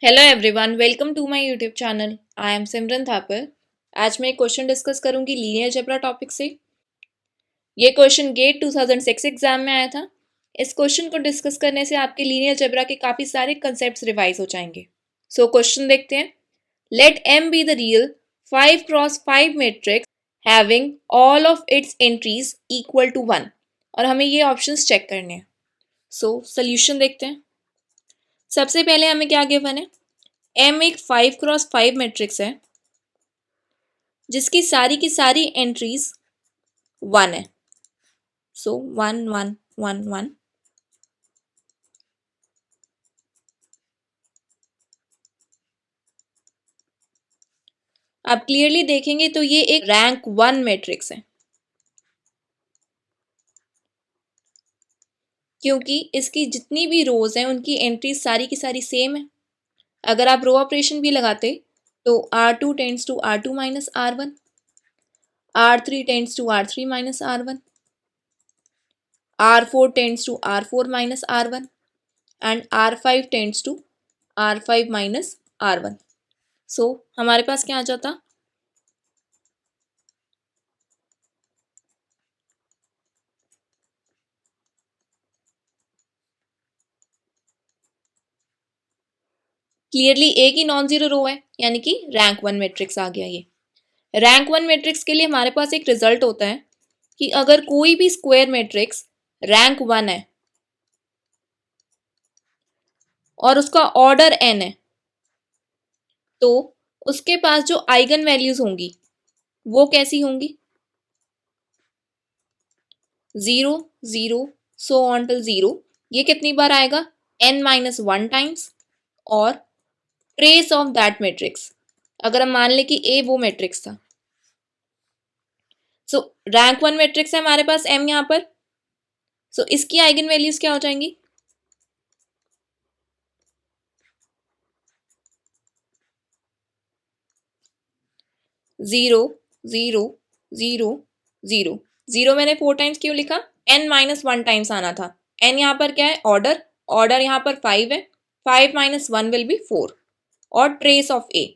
Hello everyone, welcome to my YouTube channel. I am Simran Thapar. आज मैं एक क्वेश्चन डिस्कस करूंगी लीनियर अलजेब्रा टॉपिक से। ये क्वेश्चन गेट 2006 एग्जाम में आया था। इस क्वेश्चन को डिस्कस करने से आपके लीनियर अलजेब्रा के काफ़ी सारे कंसेप्ट्स रिवाइज हो जाएंगे। सो क्वेश्चन देखते हैं। Let M be the real 5x5 matrix having all of its entries equal to 1। और हमें ये ऑप्शंस चेक करने हैं। सो सोल्यूशन देखते हैं। सबसे पहले हमें क्या गिवन है, एम एक 5x5 मैट्रिक्स है जिसकी सारी की सारी एंट्रीज 1 है। सो 1 1 1 1। आप क्लियरली देखेंगे तो ये एक रैंक 1 मैट्रिक्स है, क्योंकि इसकी जितनी भी रोज हैं उनकी एंट्रीज सारी की सारी सेम है। अगर आप रो ऑपरेशन भी लगाते तो R2 tends to R2 minus R1, R3 tends to R3 minus R1, R4 tends to R4 minus R1 and R5 tends to R5 minus R1। So हमारे पास क्या आ जाता, क्लियरली एक ही नॉन जीरो रो है, यानी कि रैंक 1 मैट्रिक्स आ गया। ये रैंक 1 मैट्रिक्स के लिए हमारे पास एक रिजल्ट होता है कि अगर कोई भी स्क्वायर मैट्रिक्स रैंक 1 है और उसका ऑर्डर n है, तो उसके पास जो आइगन वैल्यूज होंगी वो कैसी होंगी, 0 0 सो ऑन टिल 0। ये कितनी बार आएगा, n-1 टाइम्स। और ट्रेस ऑफ दैट मैट्रिक्स, अगर हम मान लें कि ए वो मैट्रिक्स था। सो रैंक 1 मैट्रिक्स है हमारे पास m यहाँ पर। सो इसकी आइगन वैल्यूज क्या हो जाएंगी, 0 0 0 0 0। मैंने 4 टाइम्स क्यों लिखा, n-1 टाइम्स आना था। n यहाँ पर क्या है, ऑर्डर, ऑर्डर यहाँ पर 5 है, 5 माइनस 1 विल बी 4। और ट्रेस ऑफ a,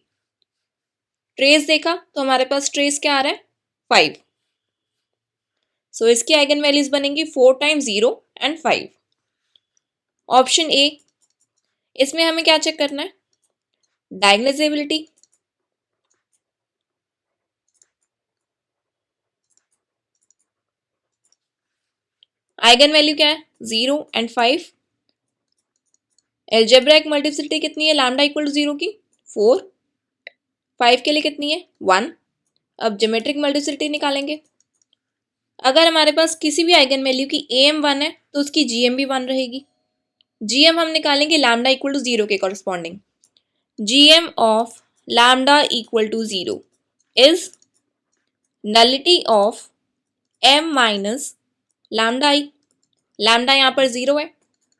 ट्रेस देखा तो हमारे पास ट्रेस क्या आ रहा है, 5। सो इसकी आइगन वैल्यूज बनेंगी 4 टाइम्स 0 एंड 5। ऑप्शन ए, इसमें हमें क्या चेक करना है, डायगोनलाइजेबिलिटी। आइगन वैल्यू क्या है, 0 एंड 5। एल्जेब्रिक मल्टीप्लिसिटी कितनी है लैम्डा इक्वल टू 0 की, 4। 5 के लिए कितनी है, 1। अब ज्योमेट्रिक मल्टीप्लिसिटी निकालेंगे। अगर हमारे पास किसी भी आइगन वैल्यू की am 1 है तो उसकी gm भी 1 रहेगी। gm हम निकालेंगे लैम्डा इक्वल टू 0 के corresponding. gm of lambda equal to 0 is nullity of m minus lambda I. Lambda यहाँ पर 0 है,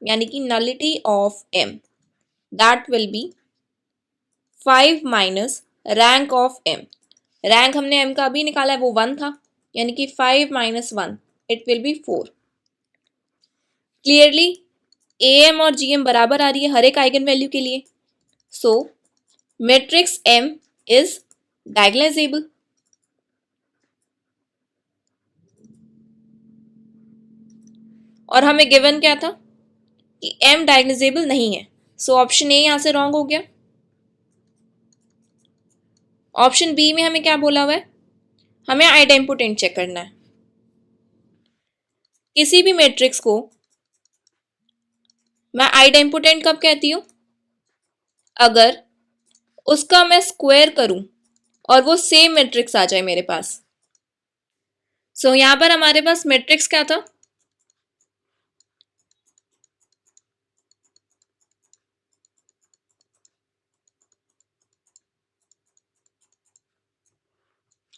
यानी कि nullity of m that will be 5 minus rank of m। Rank हमने m का अभी निकाला है, वो 1 था, यानी कि 5 minus 1 it will be 4। Clearly am और gm बराबर आ रही है हर एक आइगन वैल्यू के लिए। सो मैट्रिक्स m इज डायगोनलाइजेबल। और हमें गिवन क्या था कि m डायगोनलाइजेबल नहीं है। सो ऑप्शन ए यहां से रॉन्ग हो गया। ऑप्शन बी में हमें क्या बोला हुआ है, हमें आइडेम्पोटेंट चेक करना है। किसी भी मैट्रिक्स को मैं आइडेम्पोटेंट कब कहती हूं, अगर उसका मैं स्क्वायर करूं और वो सेम मैट्रिक्स आ जाए मेरे पास। सो यहां पर हमारे पास मैट्रिक्स क्या था,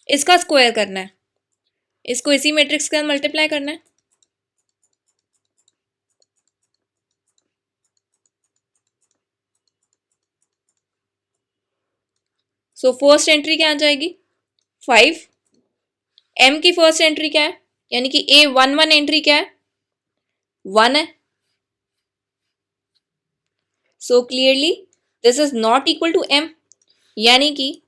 इसका स्क्वायर करना है, इसको इसी मैट्रिक्स के साथ मल्टीप्लाई करना है। सो फर्स्ट एंट्री क्या आ जाएगी, 5। m की फर्स्ट एंट्री क्या है, यानी कि a 1 1 एंट्री क्या है, 1 है। So clearly this is not equal to m, यानी कि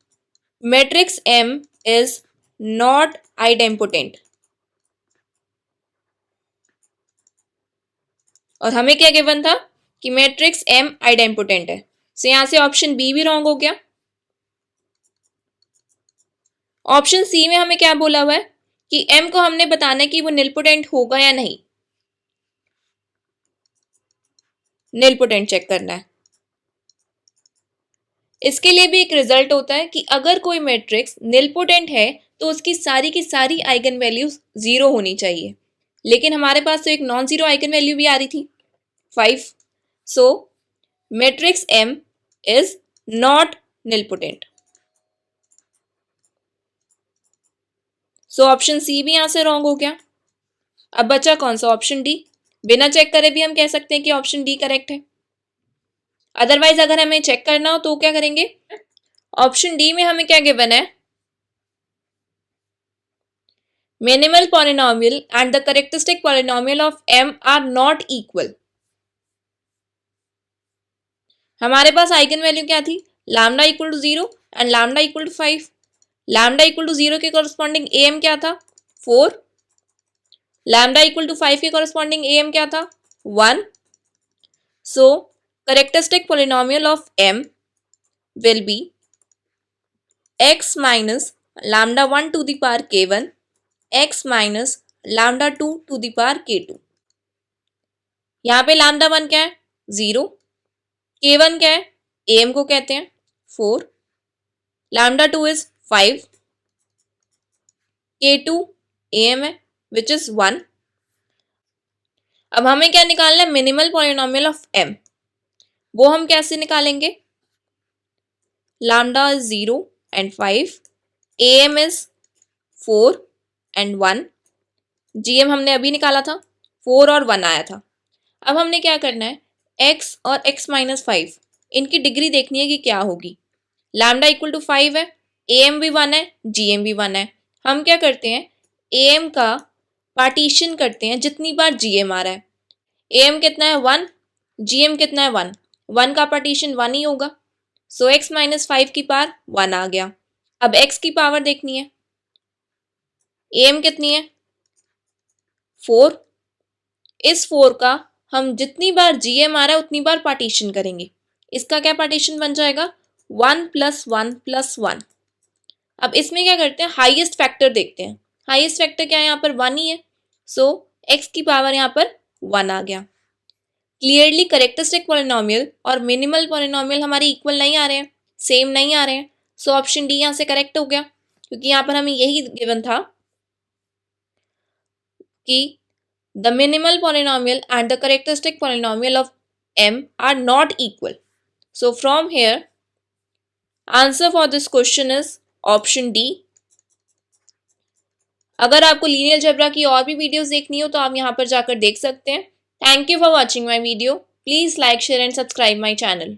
matrix m is not idempotent. और हमें क्या गिवन था कि मैट्रिक्स m आइडेम्पोटेंट है। सो यहां से ऑप्शन बी भी रॉन्ग हो गया। ऑप्शन सी में हमें क्या बोला हुआ है कि m को हमने बताना है कि वो निलपोटेंट होगा या नहीं, निलपोटेंट चेक करना है। इसके लिए भी एक रिजल्ट होता है कि अगर कोई मैट्रिक्स निलपोटेंट है तो उसकी सारी की सारी आइगन वैल्यूज 0 होनी चाहिए, लेकिन हमारे पास तो एक नॉन जीरो आइगन वैल्यू भी आ रही थी 5। So matrix m is not nilpotent. So option C भी यहां से रॉन्ग हो गया। अब बचा कौन सा? Option D. बिना चेक करे भी हम कह सकते हैं कि ऑप्शन डी करेक्ट है। अदरवाइज अगर हमें चेक करना हो तो क्या करेंगे? ऑप्शन डी में हमें क्या गिवन है? Minimal polynomial and the characteristic polynomial of m are not equal. हमारे पास आइगन वैल्यू क्या थी? Lambda equal to 0 and lambda equal to 5। Lambda equal to 0 के कॉरस्पॉन्डिंग am क्या था? 4। लैम्डा इक्वल टू 5 के कॉरस्पॉन्डिंग am क्या था? 1। So characteristic polynomial of m will be x minus lambda 1 to the power k1 x minus lambda 2 to the power k2। यहाँ पे lambda 1 क्या है? 0। k1 क्या है? am को कहते हैं 4। lambda 2 is 5। k2 am है which is 1। अब हमें क्या निकालना है? Minimal polynomial of m। वो हम कैसे निकालेंगे? lambda is 0 and 5, am is 4 and 1, gm हमने अभी निकाला था 4 और 1 आया था। अब हमने क्या करना है? x और x माइनस 5 इनकी डिग्री देखनी है कि क्या होगी। लैम्डा इक्वल टू 5 है, am भी 1 है, gm भी 1 है। हम क्या करते हैं? am का पार्टीशन करते हैं जितनी बार gm आ रहा है। am कितना है? 1। gm कितना है? 1। 1 का पार्टीशन 1 ही होगा। सो x माइनस 5 की पावर 1 आ गया। अब x की पावर देखनी है। am कितनी है? 4। इस 4 का हम जितनी बार gm आ रहा है उतनी बार पार्टीशन करेंगे। इसका क्या पार्टीशन बन जाएगा? 1 प्लस 1 प्लस 1। अब इसमें क्या करते हैं? हाईएस्ट फैक्टर देखते हैं। हाईएस्ट फैक्टर क्या है? यहाँ पर 1 ही है। सो x की पावर यहाँ पर 1 आ गया। क्लियरली कैरेक्टरिस्टिक पॉलिनोमियल और मिनिमल पॉलिनोमियल हमारे इक्वल नहीं आ रहे हैं, सेम नहीं आ रहे हैं। सो ऑप्शन डी यहाँ से करेक्ट हो गया, क्योंकि यहाँ पर हमें यही गिवन था कि the minimal polynomial and the characteristic polynomial of m are not equal. So from here, answer for this question is option D. अगर आपको लीनियर अलजेब्रा की और भी वीडियोस देखनी हो तो आप यहाँ पर जाकर देख सकते हैं। Thank you for watching my video. Please like, share and subscribe my channel.